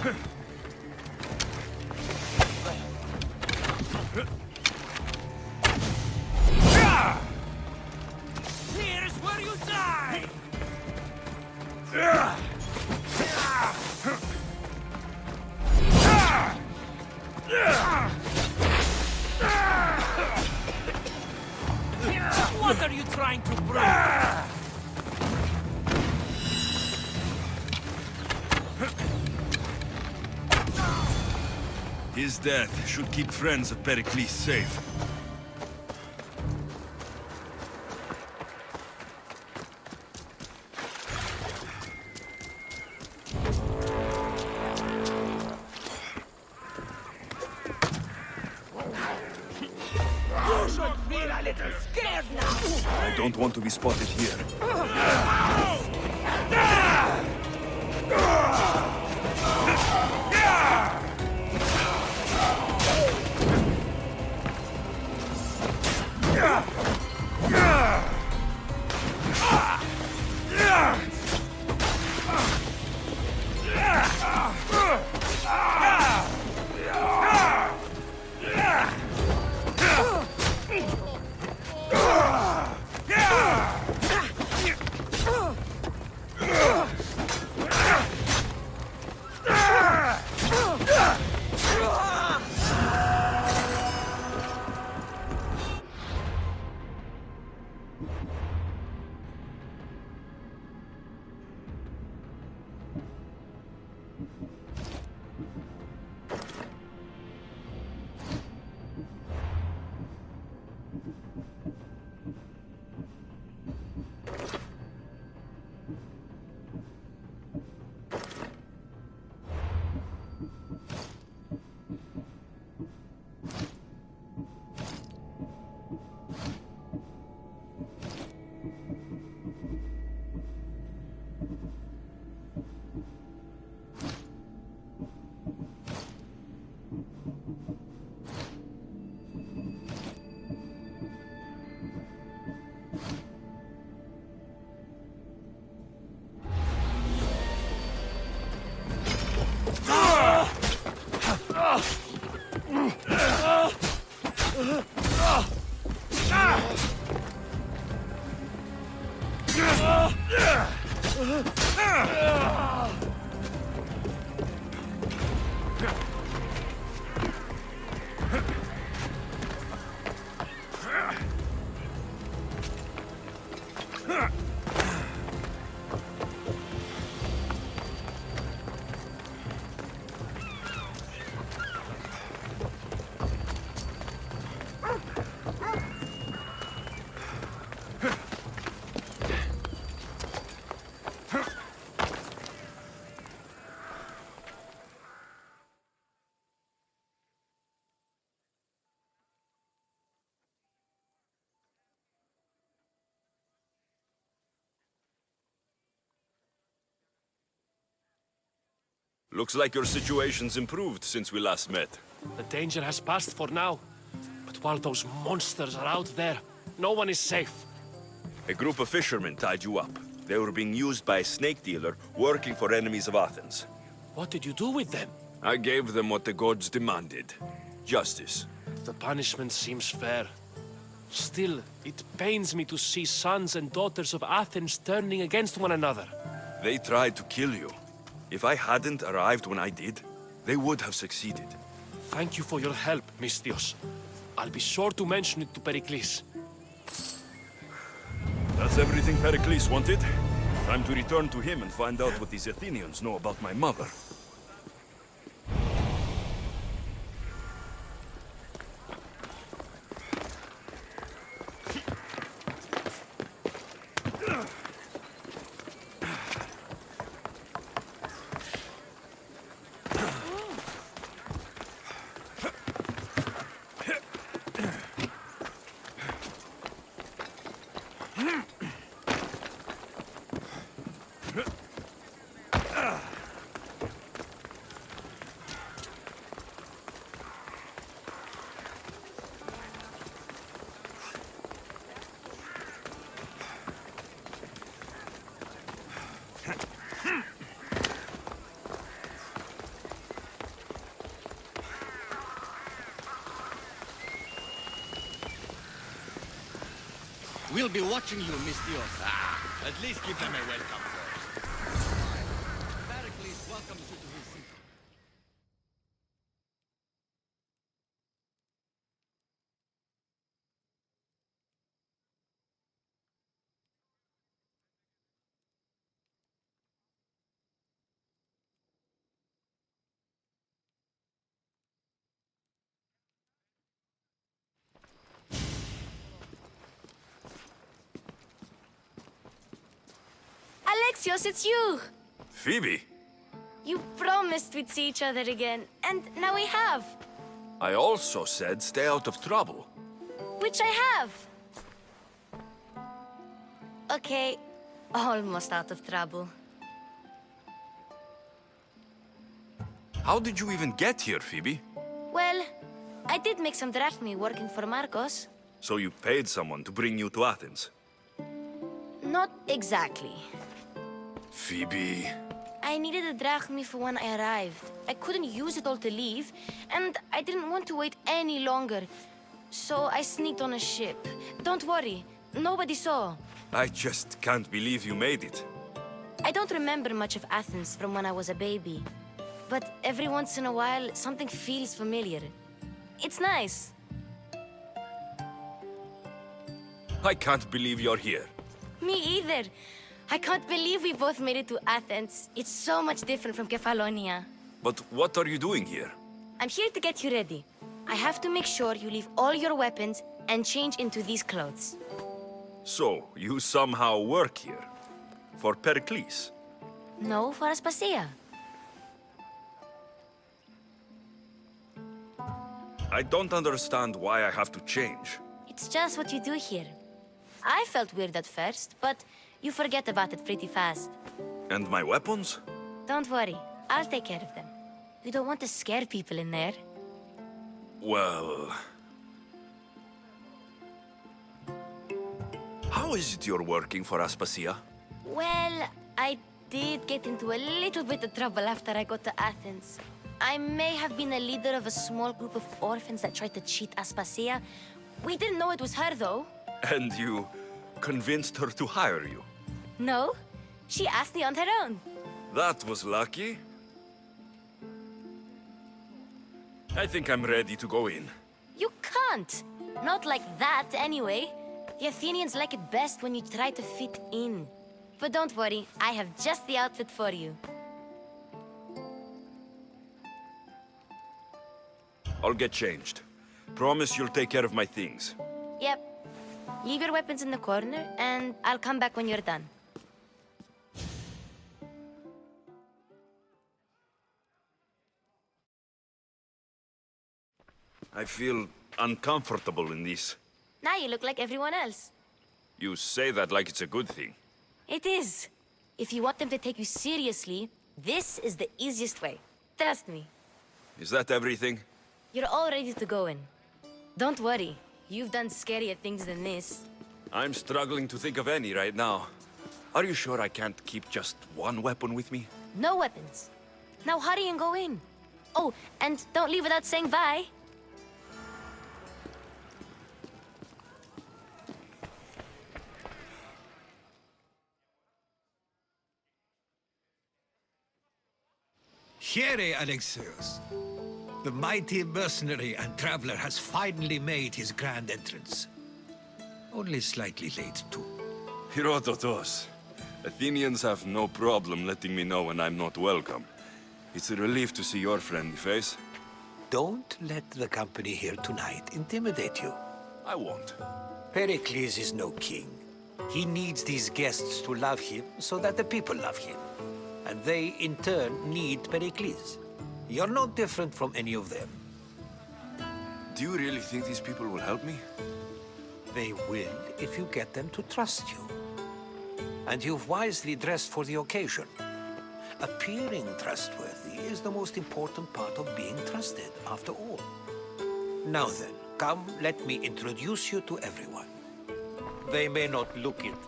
Here's where you die! What are you trying to prove? His death should keep friends of Pericles safe. You should feel a little scared now! I don't want to be spotted here. Looks like your situation's improved since we last met. The danger has passed for now. But while those monsters are out there, no one is safe. A group of fishermen tied you up. They were being used by a snake dealer working for enemies of Athens. What did you do with them? I gave them what the gods demanded. Justice. The punishment seems fair. Still, it pains me to see sons and daughters of Athens turning against one another. They tried to kill you. If I hadn't arrived when I did, they would have succeeded. Thank you for your help, Misthios. I'll be sure to mention it to Pericles. That's everything Pericles wanted. Time to return to him and find out what these Athenians know about my mother. We'll be watching you, Mistios. At least give them a welcome first. Pericles welcomes you to his city. Alexios, it's you! Phoebe, You promised we'd see each other again, and now we have. I also said stay out of trouble. Which I have. Okay, almost out of trouble. How did you even get here, Phoebe? Well, I did make some drachmi working for Marcos. So you paid someone to bring you to Athens? Not exactly. Phoebe... I needed a drachmi for when I arrived. I couldn't use it all to leave, and I didn't want to wait any longer. So I sneaked on a ship. Don't worry, nobody saw. I just can't believe you made it. I don't remember much of Athens from when I was a baby. But every once in a while, something feels familiar. It's nice. I can't believe you're here. Me either. I can't believe we both made it to Athens. It's so much different from Kefalonia. But what are you doing here? I'm here to get you ready. I have to make sure you leave all your weapons and change into these clothes. So, you somehow work here? For Pericles? No, for Aspasia. I don't understand why I have to change. It's just what you do here. I felt weird at first, but you forget about it pretty fast. And my weapons? Don't worry, I'll take care of them. You don't want to scare people in there. Well... How is it you're working for Aspasia? Well, I did get into a little bit of trouble after I got to Athens. I may have been a leader of a small group of orphans that tried to cheat Aspasia. We didn't know it was her, though. And you convinced her to hire you? No, she asked me on her own. That was lucky. I think I'm ready to go in. You can't. Not like that, anyway. The Athenians like it best when you try to fit in. But don't worry, I have just the outfit for you. I'll get changed. Promise you'll take care of my things. Yep. Leave your weapons in the corner, and I'll come back when you're done. I feel uncomfortable in this. Now you look like everyone else. You say that like it's a good thing. It is. If you want them to take you seriously, this is the easiest way. Trust me. Is that everything? You're all ready to go in. Don't worry. You've done scarier things than this. I'm struggling to think of any right now. Are you sure I can't keep just one weapon with me? No weapons. Now hurry and go in. Oh, and don't leave without saying bye. Here, Alexios. The mighty mercenary and traveler has finally made his grand entrance. Only slightly late, too. Herodotos. Athenians have no problem letting me know when I'm not welcome. It's a relief to see your friendly face. Don't let the company here tonight intimidate you. I won't. Pericles is no king. He needs these guests to love him so that the people love him. And they, in turn, need Pericles. You're no different from any of them. Do you really think these people will help me? They will if you get them to trust you. And you've wisely dressed for the occasion. Appearing trustworthy is the most important part of being trusted, after all. Now then, come, let me introduce you to everyone. They may not look it,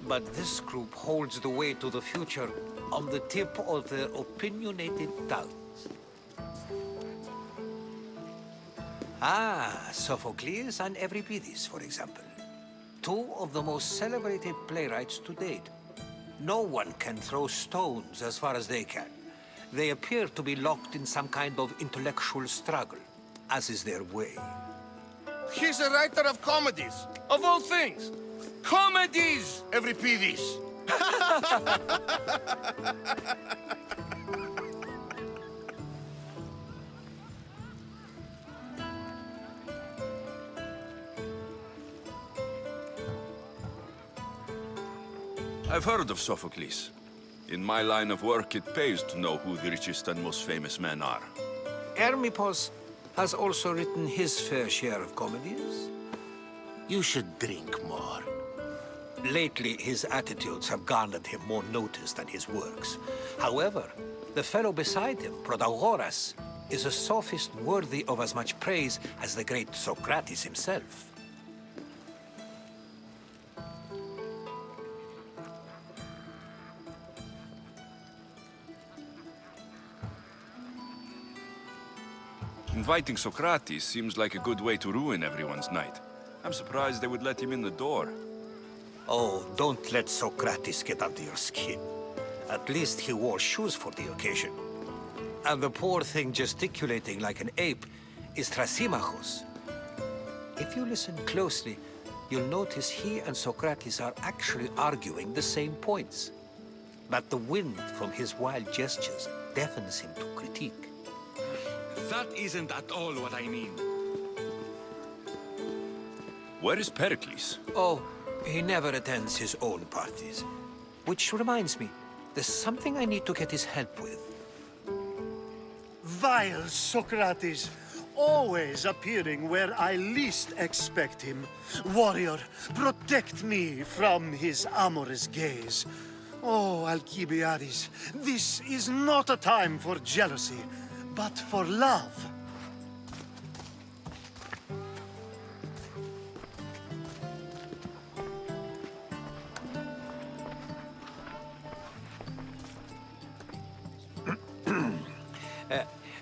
but this group holds the way to the future on the tip of their opinionated tongues. Ah, Sophocles and Euripides, for example. two of the most celebrated playwrights to date. No one can throw stones as far as they can. They appear to be locked in some kind of intellectual struggle, as is their way. He's a writer of comedies, of all things. Comedies, Euripides! I've heard of Sophocles. In my line of work, it pays to know who the richest and most famous men are. Hermippos has also written his fair share of comedies. You should drink more. Lately, his attitudes have garnered him more notice than his works. However, the fellow beside him, Protagoras, is a sophist worthy of as much praise as the great Socrates himself. Inviting Socrates seems like a good way to ruin everyone's night. I'm surprised they would let him in the door. Oh, don't let Socrates get under your skin. At least he wore shoes for the occasion. And the poor thing gesticulating like an ape is Thrasymachos. If you listen closely, you'll notice he and Socrates are actually arguing the same points. But the wind from his wild gestures deafens him to critique. That isn't at all what I mean. Where is Pericles? Oh, he never attends his own parties. Which reminds me, there's something I need to get his help with. Vile Socrates, always appearing where I least expect him. Warrior, protect me from his amorous gaze. Oh, Alcibiades, this is not a time for jealousy, but for love.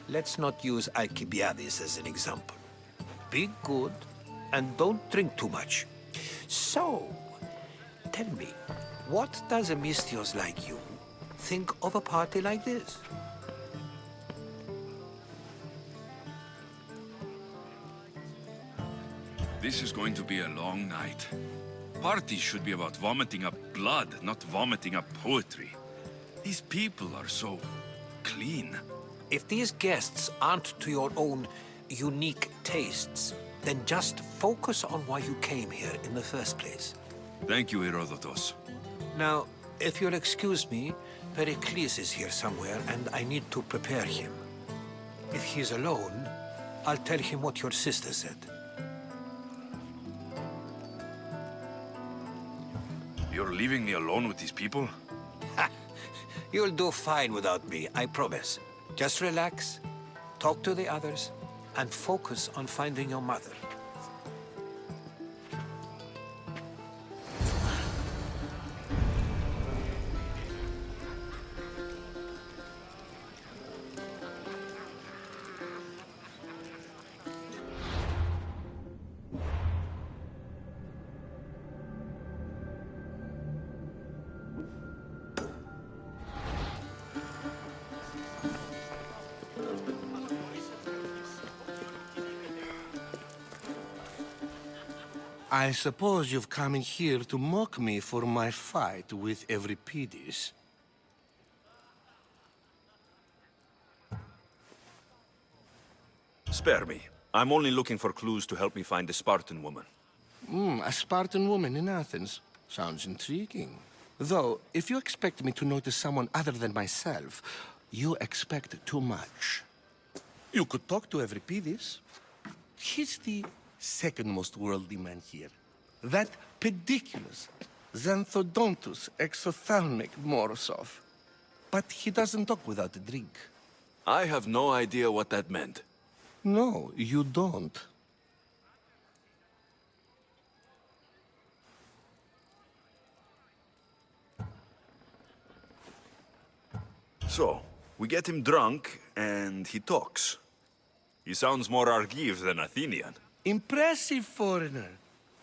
Let's not use Alcibiades as an example. Be good, and don't drink too much. So, tell me, what does a Misthios like you think of a party like this? This is going to be a long night. Parties should be about vomiting up blood, not vomiting up poetry. These people are so clean. If these guests aren't to your own unique tastes, then just focus on why you came here in the first place. Thank you, Herodotus. Now, if you'll excuse me, Pericles is here somewhere, and I need to prepare him. If he's alone, I'll tell him what your sister said. You're leaving me alone with these people? You'll do fine without me, I promise. Just relax, talk to the others, and focus on finding your mother. I suppose you've come in here to mock me for my fight with Euripides. Spare me. I'm only looking for clues to help me find a Spartan woman. A Spartan woman in Athens. Sounds intriguing. Though, if you expect me to notice someone other than myself, you expect too much. You could talk to Euripides. He's the second most worldly man here. That pediculous Xanthodontus exophthalmic Morosov. But he doesn't talk without a drink. I have no idea what that meant. No, you don't. So, we get him drunk, and he talks. He sounds more Argive than Athenian. Impressive, foreigner.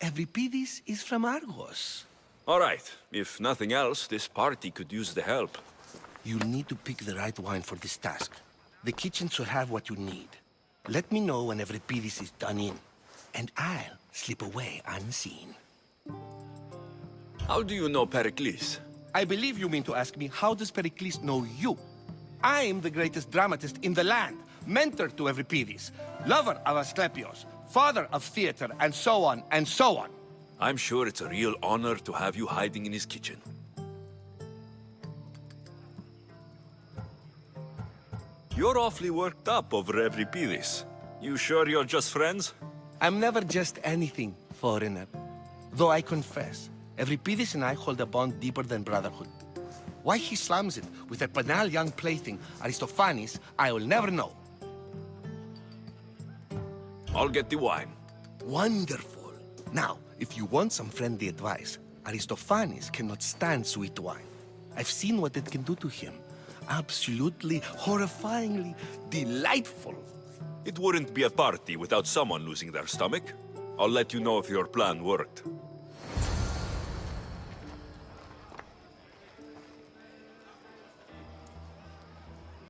Euripides is from Argos. All right. If nothing else, this party could use the help. You'll need to pick the right wine for this task. The kitchen should have what you need. Let me know when Euripides is done in, and I'll slip away unseen. How do you know Pericles? I believe you mean to ask me, how does Pericles know you? I'm the greatest dramatist in the land, mentor to Euripides, lover of Asclepios, father of theater, and so on, and so on. I'm sure it's a real honor to have you hiding in his kitchen. You're awfully worked up over Euripides. You sure you're just friends? I'm never just anything, foreigner. Though I confess, Euripides and I hold a bond deeper than brotherhood. Why he slams it with a banal young plaything, Aristophanes, I will never know. I'll get the wine. Wonderful. Now, if you want some friendly advice, Aristophanes cannot stand sweet wine. I've seen what it can do to him. Absolutely, horrifyingly delightful. It wouldn't be a party without someone losing their stomach. I'll let you know if your plan worked.